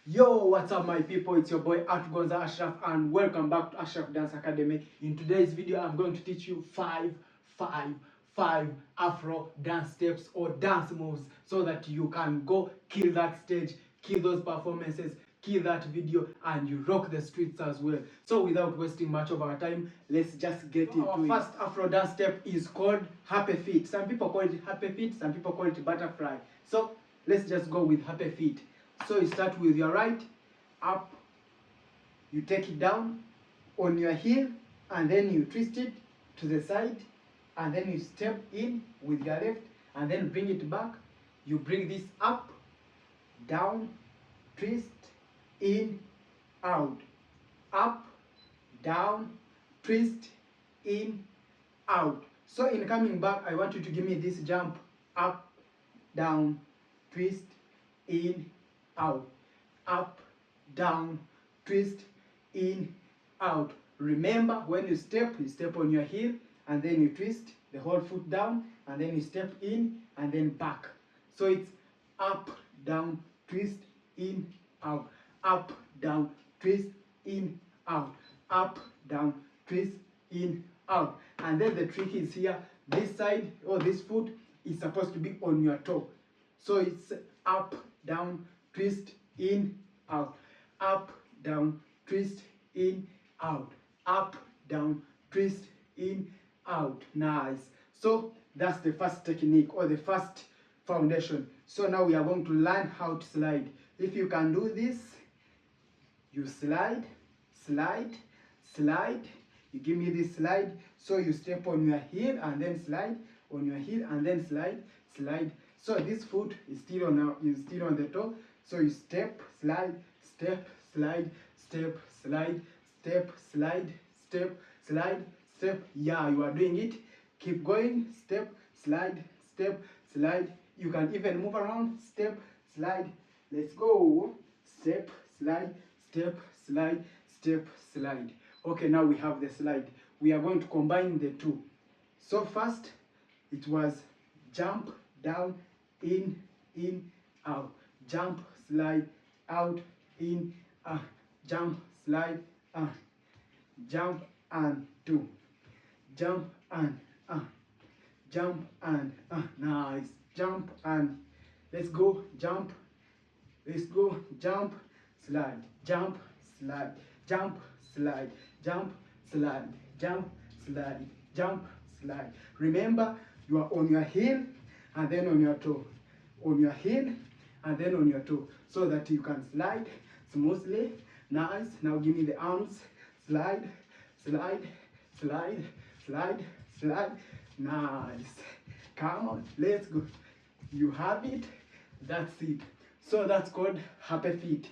Yo, what's up my people? It's your boy Ashiraf and welcome back to Ashiraf Dance Academy. In today's video, I'm going to teach you five Afro dance steps or dance moves so that you can go kill that stage, kill those performances, kill that video, and you rock the streets as well. So without wasting much of our time, let's just get into it. Our first Afro dance step is called happy feet. Some people call it happy feet, some people call it butterfly. So let's just go with happy feet. So you start with your right, up, you take it down on your heel, and then you twist it to the side, and then you step in with your left, and then bring it back. You bring this up, down, twist, in, out, up, down, twist, in, out. So in coming back, I want you to give me this jump, up, down, twist, in, out, up, down, twist, in, out. Remember, when you step on your heel, and then you twist the whole foot down, and then you step in, and then back. So it's up, down, twist, in, out, up, down, twist, in, out, up, down, twist, in, out. And then the trick is here, this side or this foot is supposed to be on your toe. So it's up, down, twist, in, out, up, down, twist, in, out, up, down, twist, in, out. Nice. So that's the first technique or the first foundation. So now we are going to learn how to slide. If you can do this, you slide, slide, slide. You give me this slide. So you step on your heel and then slide, on your heel and then slide, slide. So this foot is still on the toe. So you step, slide, step, slide, step, slide, step, slide, step, slide, step. Yeah, you are doing it. Keep going. Step, slide, step, slide. You can even move around. Step, slide. Let's go. Step, slide, step, slide, step, slide. Okay, now we have the slide. We are going to combine the two. So first, it was jump, down, in, out, jump, slide, out, in, jump, slide, jump and two, jump and jump and nice, jump and let's go, jump, let's go, jump, slide, jump, slide, jump, slide, jump, slide, jump, slide, jump, slide. Remember, you are on your heel and then on your toe, on your heel and then on your toe, so that you can slide smoothly. Nice. Now give me the arms. Slide, slide, slide, slide, slide. Nice. Come on, let's go. You have it. That's it. So that's called happy feet.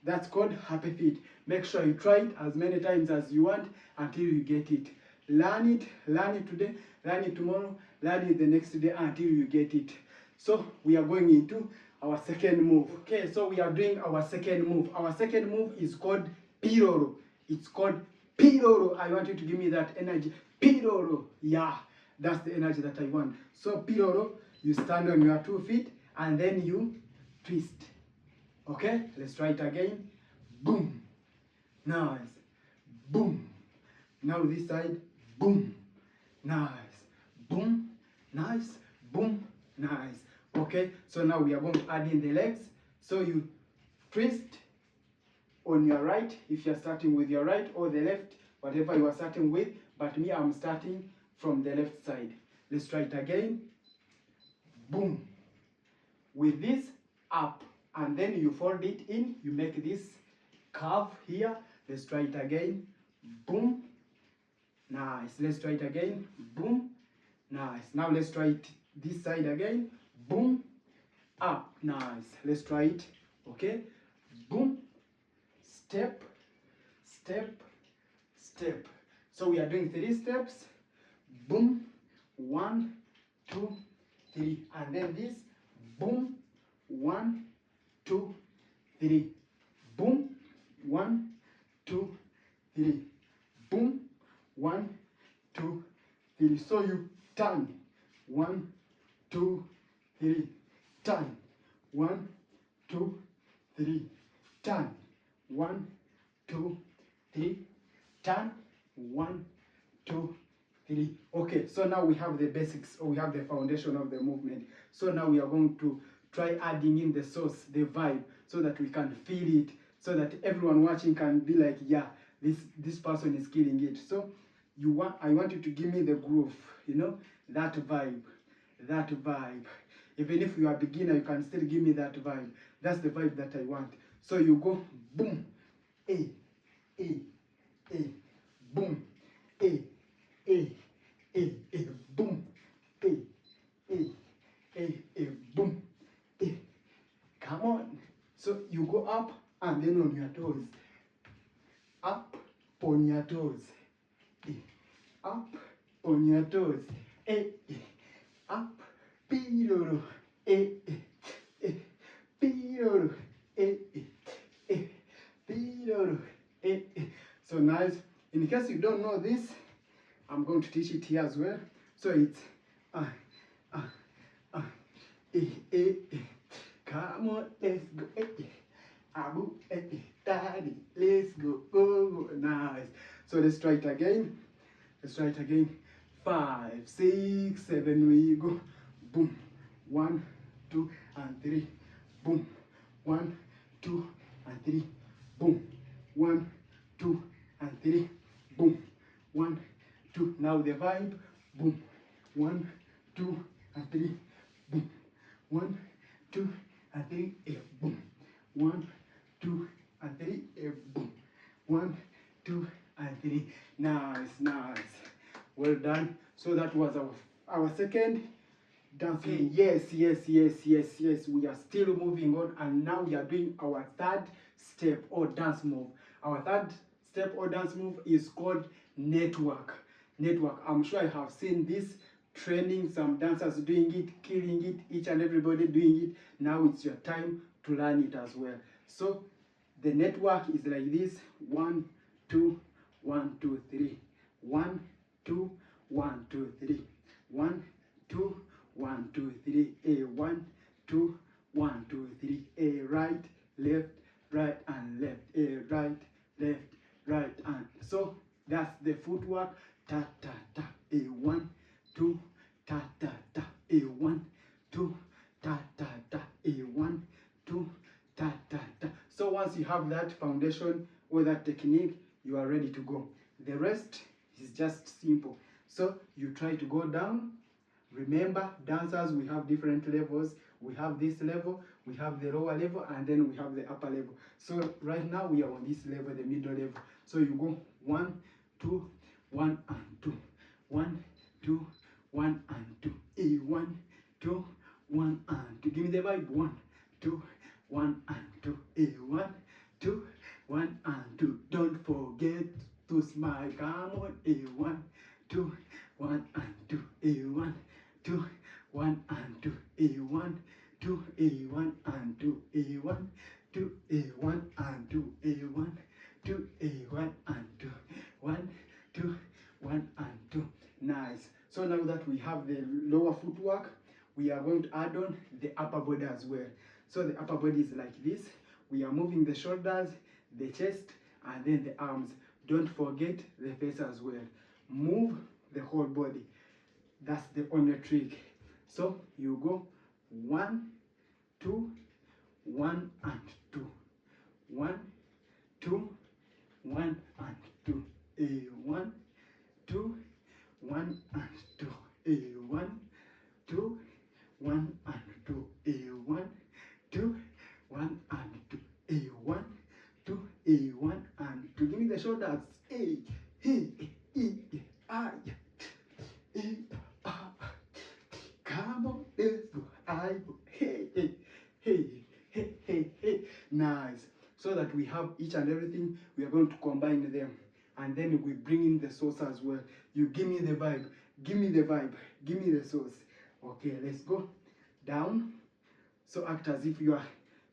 That's called happy feet. Make sure you try it as many times as you want until you get it. Learn it today, learn it tomorrow, learn it the next day until you get it. So we are going into our second move. Okay, so we are doing our second move. Our second move is called piroro. It's called piroro. I want you to give me that energy. Piroro. Yeah, that's the energy that I want. So piroro, you stand on your 2 feet and then you twist. Okay, let's try it again. Boom. Nice. Boom. Now this side. Boom. Nice. Boom. Nice. Boom. Nice. Okay, so now we are going to add in the legs. So you twist on your right if you're starting with your right, or the left, whatever you are starting with. But me, I'm starting from the left side. Let's try it again. Boom. With this up, and then you fold it in. You make this curve here. Let's try it again. Boom. Nice. Let's try it again. Boom. Nice. Now let's try it this side again. Boom. Up. Nice. Let's try it. Okay. Boom. Step. Step. Step. So we are doing 3 steps. Boom. 1, 2, 3. And then this. Boom. 1, 2, 3. Boom. 1, 2, 3. Boom. 1, 2, 3. So you turn. 1, 2, 3. Turn. 1, 2, 3. turn, 1, 2, 3, turn, 1, 2, 3. Okay, so now we have the basics, or we have the foundation of the movement. So now we are going to try adding in the source, the vibe, so that we can feel it, so that everyone watching can be like, yeah, this person is killing it. So I want you to give me the groove, you know, that vibe, that vibe. Even if you are a beginner, you can still give me that vibe. That's the vibe that I want. So you go boom, a, boom, a, boom, boom, come on. So you go up and then on your toes, up on your toes, up on your toes, up, piroro, piroro, piroro, So nice. In case you don't know this, I'm going to teach it here as well. So it's come on, let's go, abu, daddy, let's go, go, nice. So let's try it again. Let's try it again. 5, 6, 7, we go. Boom. 1, 2, and 3. Boom. 1, 2, and 3. Boom. 1, 2, and 3. Boom. 1, 2. Now the vibe. Boom. 1, 2, and 3. Boom. 1, 2, and 3. Boom. 1, 2, and 3. Boom. 1, 2, and 3. Nice, nice. Well done. So that was our second dance. Okay. Yes. We are still moving on, and now we are doing our third step or dance move. Our third step or dance move is called network. Network. I'm sure I have seen this training, some dancers doing it, killing it, each and everybody doing it. Now it's your time to learn it as well. So the network is like this: 1, 2, 1, 2, 3. 1, 2, 1, 2, 3. 1, 2, 1, 2, 3. A 1, 2, 1, 2, 3. A right, left, right, and left. A right, left, right, and so that's the footwork. Ta ta ta. A 1, 2, ta ta ta. A 1, 2, ta ta ta. A 1, 2, ta ta ta. So once you have that foundation or that technique, you are ready to go. The rest is just simple. So you try to go down. Remember, dancers, we have different levels. We have this level, we have the lower level, and then we have the upper level. So right now we are on this level, the middle level. So you go 1, 2, 1, and 2. 1, 2, 1, and 2. A 1, 2, 1, and 2. Give me the vibe. 1, 2, 1, and 2. A 1, 2, 1, and 2. Don't forget to smile. Come on. A 1, 2, 1, and 2. A 1, 2, 1, and 2. A 1, 2, A 1, and 2. A 1, 2, A 1, and 2. A 1, 2, A 1, and 2. 1, 2, 1, and 2. Nice. So now that we have the lower footwork, we are going to add on the upper body as well. So the upper body is like this. We are moving the shoulders, the chest, and then the arms. Don't forget the face as well. Move the whole body. That's the only trick. So you go 1, 2, 1, and 2. 1, 2, 1, and 2. A 1, 2, 1, and 2. A 1, 2, 1, and 2. A 1, 2, 1, and 2. A 1, 2, A 1, and 2. Give me the shoulders. A, he, e, I, e, ah. Come on, let's go. I go. Hey, hey, hey, hey, hey, hey. Nice. So that we have each and everything, we are going to combine them. And then we bring in the sauce as well. You give me the vibe. Give me the vibe. Give me the sauce. Okay, let's go. Down. So act as if you are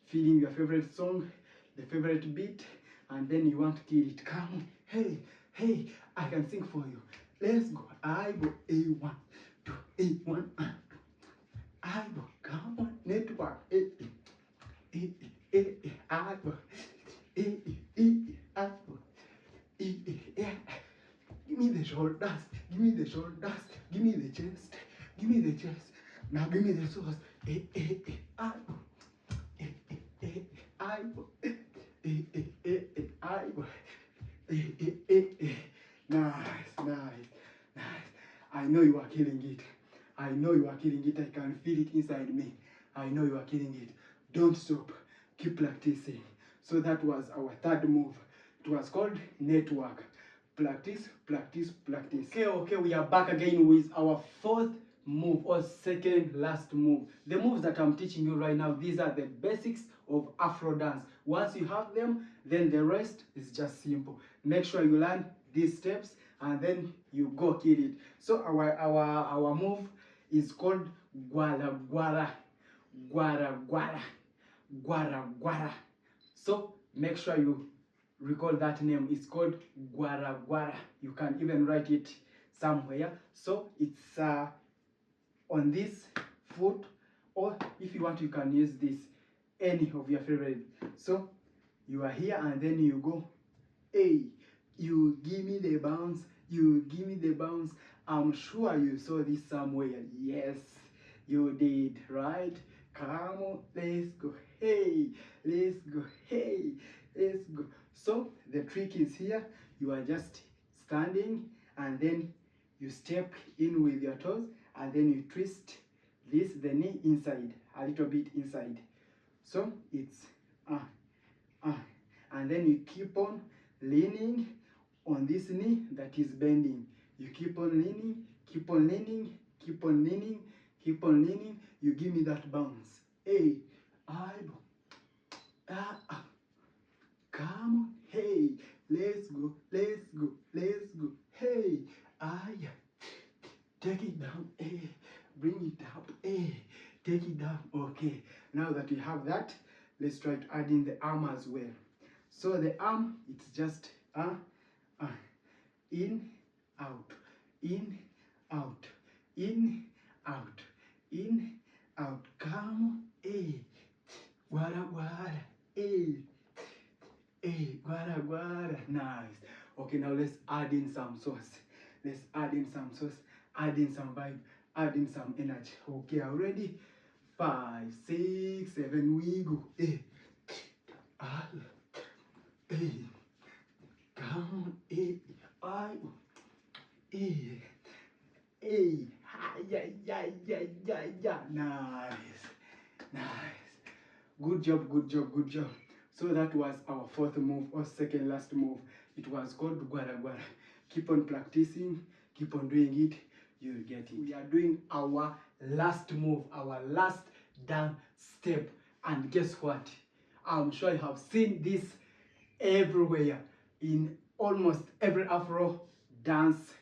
feeling your favorite song, the favorite beat, and then you want to kill it. Come on. Hey, hey, I can sing for you. Let's go. I go. A1, 2, A1, and 2. I go. Come on. Network. I go. Give me the shoulders, give me the shoulders, give me the chest, give me the chest. Now give me the sauce. Nice, nice, nice. I know you are killing it. I know you are killing it. I can feel it inside me. I know you are killing it. Don't stop. Keep practicing. So that was our third move. It was called network. Practice, practice, practice. Okay, we are back again with our fourth move or second last move. The moves that I'm teaching you right now, these are the basics of Afro dance. Once you have them, then the rest is just simple. Make sure you learn these steps and then you go kill it. So our move is called Gwara Gwara. Gwara Gwara. Gwara Gwara. So make sure you recall that name. It's called Gwara Gwara. You can even write it somewhere. So it's on this foot, or if you want you can use this, any of your favorite. So you are here and then you go, hey, you give me the bounce, you give me the bounce. I'm sure you saw this somewhere. Yes, you did, right? Come on, let's go. Hey, let's go. Hey, let's go. So the trick is here. You are just standing and then you step in with your toes and then you twist this, the knee inside, a little bit inside. So it's and then you keep on leaning on this knee that is bending. You keep on leaning, keep on leaning, keep on leaning, keep on leaning. You give me that bounce. Hey, come on, hey, let's go, let's go, let's go. Hey, take it down, hey, bring it up, hey, take it down. Okay, now that we have that, let's try to add in the arm as well. So the arm, it's just in, out, in, out, in, out, in, out. Come on, hey, gwara gwara, hey, hey, gwara gwara. Nice. Okay, now let's add in some sauce. Let's add in some sauce, add in some vibe, add in some energy. Okay, are you ready? 5, 6, 7, we go. Hey, hey, come on, hey, hey, hey, yeah. Nice, nice. Good job, good job, good job. So that was our fourth move or second last move. It was called Gwara Gwara. Keep on practicing, keep on doing it, you'll get it. We are doing our last move, our last dance step. And guess what? I'm sure you have seen this everywhere in almost every Afro dance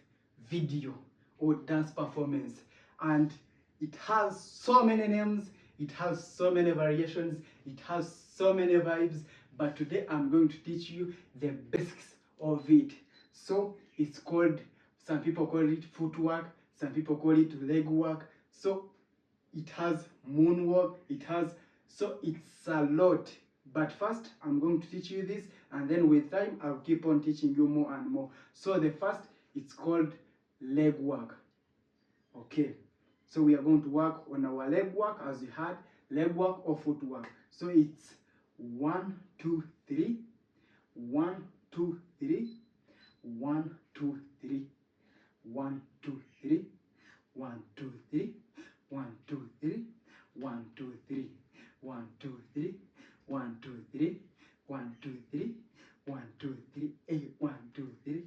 video or dance performance. And it has so many names, it has so many variations, it has so many vibes. But today I'm going to teach you the basics of it. So it's called, some people call it footwork, some people call it leg work. So it has moonwalk, it has, so it's a lot. But first I'm going to teach you this, and then with time I'll keep on teaching you more and more. So the first, it's called leg work. Okay, so we are going to work on our leg work, as you had, leg work or footwork. So it's 1, 2, 3, 1, 2, 3, 1, 2, 3, 1, 2, 3, 1, 2, 3, 1, 2, 3, 1, 2, 3, 1, 2, 3, 1, 2, 3, 1, 2, 3, 1, 2, 3, 1, 2, 3,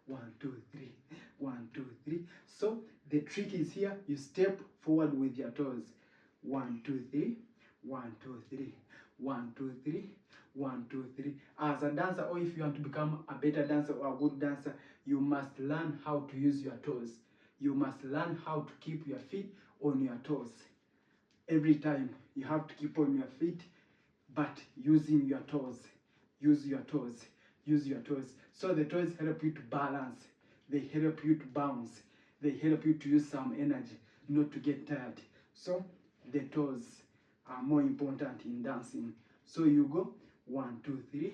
1, 2, 3, 1, 2, 3. So the trick is here, you step forward with your toes. 1, 2, 3, 1, 2, 3, 1, 2, 3, 1, 2, 3. As a dancer, or if you want to become a better dancer or a good dancer, you must learn how to use your toes. You must learn how to keep your feet on your toes. Every time you have to keep on your feet, but using your toes. Use your toes. Use your toes. So the toes help you to balance. They help you to bounce. They help you to use some energy, not to get tired. So the toes are more important in dancing. So you go 1, 2, 3,